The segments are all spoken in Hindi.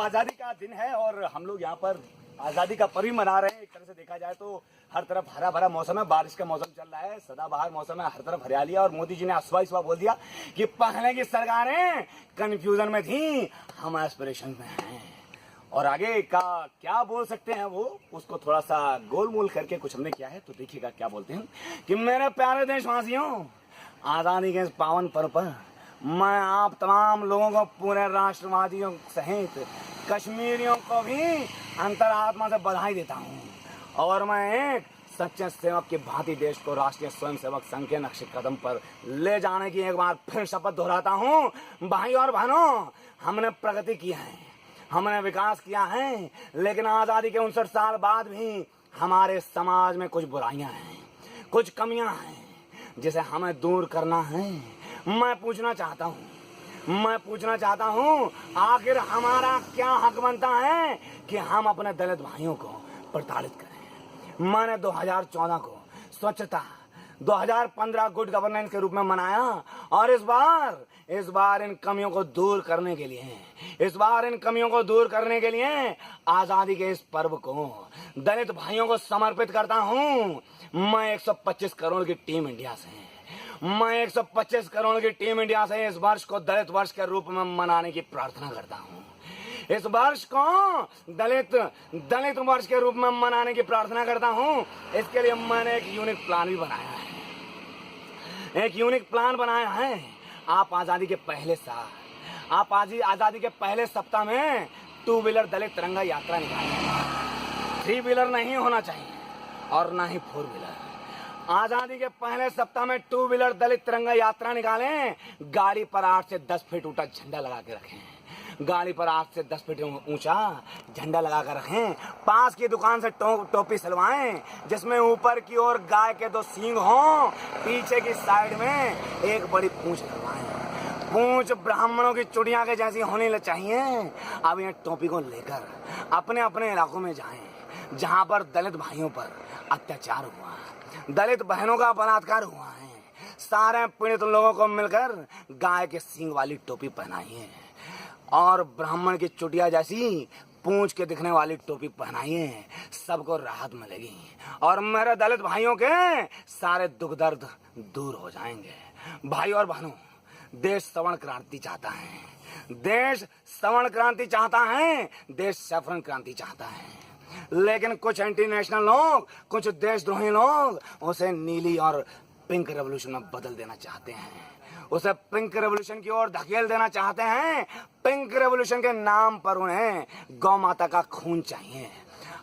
आज़ादी का दिन है और हम लोग यहाँ पर आज़ादी का पर्व मना रहे हैं। एक तरह से देखा जाए तो हर तरफ हरा भरा मौसम है, बारिश का मौसम चल रहा है, सदाबहार मौसम है, हर तरफ हरियाली है। और मोदी जी ने सुबह बोल दिया कि पहले की सरकारें कंफ्यूजन में थी, हम एस्पिरेशन में हैं। और आगे का क्या बोल सकते हैं वो, उसको थोड़ा सा गोलमोल करके कुछ हमने किया है, तो देखिएगा क्या बोलते हैं कि मेरे प्यारे देशवासियों, आज़ादी के इस पावन पर्व पर मैं आप तमाम लोगों को, पूरे राष्ट्रवादियों सहित कश्मीरियों को भी अंतरात्मा से बधाई देता हूँ। और मैं एक सच्चे सेवक की भांति देश को राष्ट्रीय स्वयंसेवक संघ के नक्शे कदम पर ले जाने की एक बार फिर शपथ दोहराता हूँ। भाई और बहनों, हमने प्रगति की है, हमने विकास किया है, लेकिन आज़ादी के 59 साल बाद भी हमारे समाज में कुछ बुराइयां हैं, कुछ कमियां हैं, जिसे हमें दूर करना है। मैं पूछना चाहता हूँ आखिर हमारा क्या हक बनता है कि हम अपने दलित भाइयों को प्रताड़ित करें। मैंने 2014 को स्वच्छता, 2015 गुड गवर्नेंस के रूप में मनाया, और इस बार इन कमियों को दूर करने के लिए आज़ादी के इस पर्व को दलित भाइयों को समर्पित करता हूँ। मैं 125 करोड़ की टीम इंडिया से इस वर्ष को दलित वर्ष के रूप में मनाने की प्रार्थना करता हूँ। इस वर्ष को दलित वर्ष के रूप में मनाने की प्रार्थना करता हूँ। इसके लिए मैंने एक यूनिक प्लान बनाया है। आप आज़ादी के पहले सप्ताह में 2 व्हीलर दलित तिरंगा यात्रा निकालें। 3 व्हीलर नहीं होना चाहिए और ना ही 4 व्हीलर। आज़ादी के पहले सप्ताह में 2 व्हीलर दलित तिरंगा यात्रा निकालें। गाड़ी पर 8 से 10 फीट ऊंचा झंडा लगा के रखें। पास की दुकान से टोपी सिलवाएं, जिसमें ऊपर की ओर गाय के 2 सींग हों, पीछे की साइड में एक बड़ी पूंछ लगवाएं। पूंछ ब्राह्मणों की चुड़िया के जैसी होनी चाहिए। अब ये टोपी को लेकर अपने अपने इलाकों में जाएं, जहां पर दलित भाइयों पर अत्याचार हुआ, दलित बहनों का बलात्कार हुआ है। सारे पीड़ित लोगों को मिलकर गाय के सींग वाली टोपी पहनाइए और ब्राह्मण की चुटिया जैसी पूंछ के दिखने वाली टोपी पहनाइए। सबको राहत मिलेगी और मेरे दलित भाइयों के सारे दुख दर्द दूर हो जाएंगे। भाई और बहनों, देश सवर्ण क्रांति चाहता है, देश सफल क्रांति चाहता है। लेकिन कुछ एंटी नेशनल लोग, कुछ देशद्रोही लोग उसे नीली और पिंक रेवोल्यूशन में बदल देना चाहते हैं, उसे पिंक रेवोल्यूशन की ओर धकेल देना चाहते हैं। पिंक रेवोल्यूशन के नाम पर उन्हें गौ माता का खून चाहिए,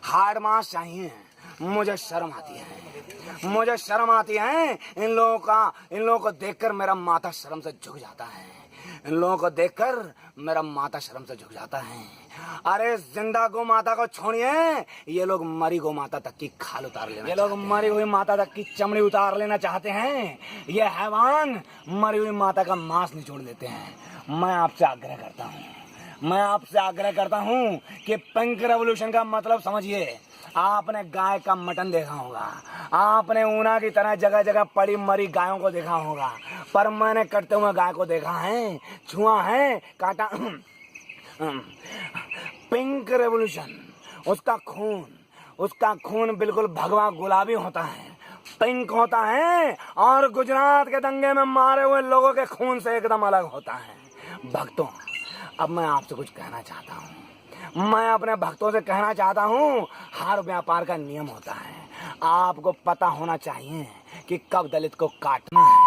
हार्ड मास चाहिए। मुझे शर्म आती है इन लोगों को देखकर मेरा माथा शर्म से झुक जाता है। अरे जिंदा गौ माता को छोड़िए, ये लोग मरी गौ माता तक की खाल उतार लेना, ये लोग मरी हुई माता तक की चमड़ी उतार लेना चाहते हैं। ये हैवान मरी हुई माता का मांस निचोड़ लेते हैं। मैं आपसे आग्रह करता हूँ कि पिंक रेवोल्यूशन का मतलब समझिए। आपने गाय का मटन देखा होगा, आपने ऊना की तरह जगह जगह पड़ी मरी गायों को देखा होगा, पर मैंने कटते हुए गाय को देखा है, छुआ है, काटा। पिंक रेवोल्यूशन, उसका खून बिल्कुल भगवा गुलाबी होता है, पिंक होता है, और गुजरात के दंगे में मारे हुए लोगों के खून से एकदम अलग होता है। भक्तों, अब मैं आपसे कुछ कहना चाहता हूँ। मैं अपने भक्तों से कहना चाहता हूँ, हर व्यापार का नियम होता है। आपको पता होना चाहिए कि कब दलित को काटना है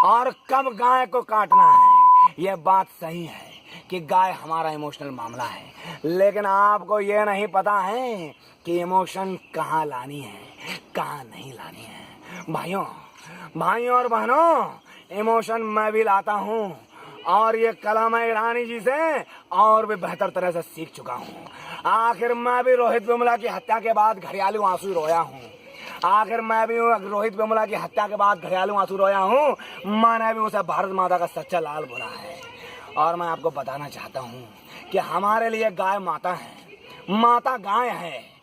और कब गाय को काटना है। यह बात सही है कि गाय हमारा इमोशनल मामला है, लेकिन आपको यह नहीं पता है कि इमोशन कहाँ लानी है, कहाँ नहीं लानी है। भाइयों और बहनों, इमोशन मैं भी लाता हूँ, और ये कला मैं ईरानी जी से और भी बेहतर तरह से सीख चुका हूँ। आखिर मैं भी रोहित वेमुला की हत्या के बाद घड़ियालू आंसू रोया हूँ। मैंने भी उसे भारत माता का सच्चा लाल बोला है। और मैं आपको बताना चाहता हूँ कि हमारे लिए गाय माता है, माता गाय है,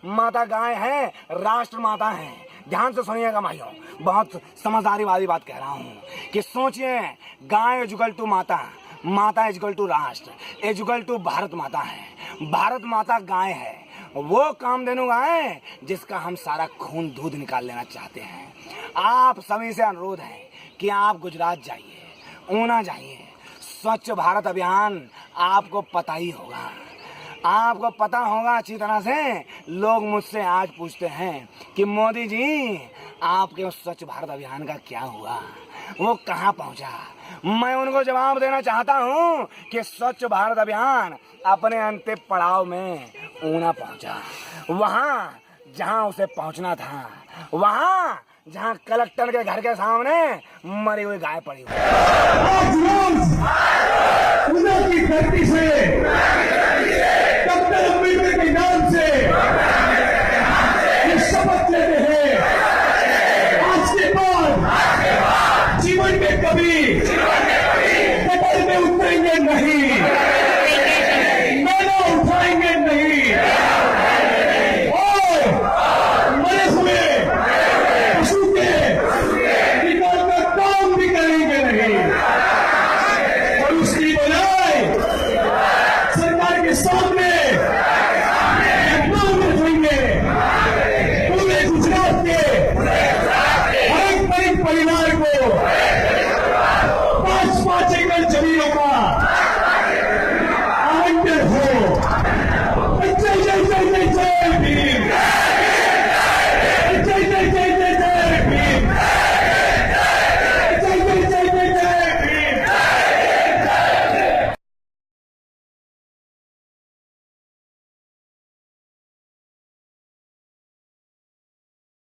माता गाय है, राष्ट्र माता है। ध्यान से सुनिएगा भाइयों, बहुत समझदारी वाली बात कह रहा हूँ कि सोचिए, गाय जुगल टू माता, माता इजकल टू राष्ट्र, इजकल टू भारत माता है। भारत माता गाय है, वो कामधेनु गाय जिसका हम सारा खून दूध निकाल लेना चाहते हैं। आप सभी से अनुरोध है कि आप गुजरात जाइए, ऊना जाइए, स्वच्छ भारत अभियान आपको पता ही होगा, आपको पता होगा अच्छी तरह से। लोग मुझसे आज पूछते हैं कि मोदी जी आपके उस स्वच्छ भारत अभियान का क्या हुआ, वो कहाँ पहुंचा। मैं उनको जवाब देना चाहता हूँ कि स्वच्छ भारत अभियान अपने अंतिम पड़ाव में ऊना पहुंचा, वहाँ जहाँ उसे पहुंचना था, वहाँ जहाँ कलेक्टर के घर के सामने मरी हुई गाय पड़ी हुई। ऊना की धरती से डॉक्टर अम्बेडकर के नाम से ये शपथ लेते हैं, आज के बाद जीवन में कभी कबर में उतरेंगे नहीं, मैना उठाएंगे नहीं, और मरे हुए पशु के निकाल का काम भी करेंगे नहीं। और उसकी बजाय सरकार के सामने मांग रखेंगे पूरे गुजरात के हर एक गरीब परिवार को 5-5 एकड़ जमीनों का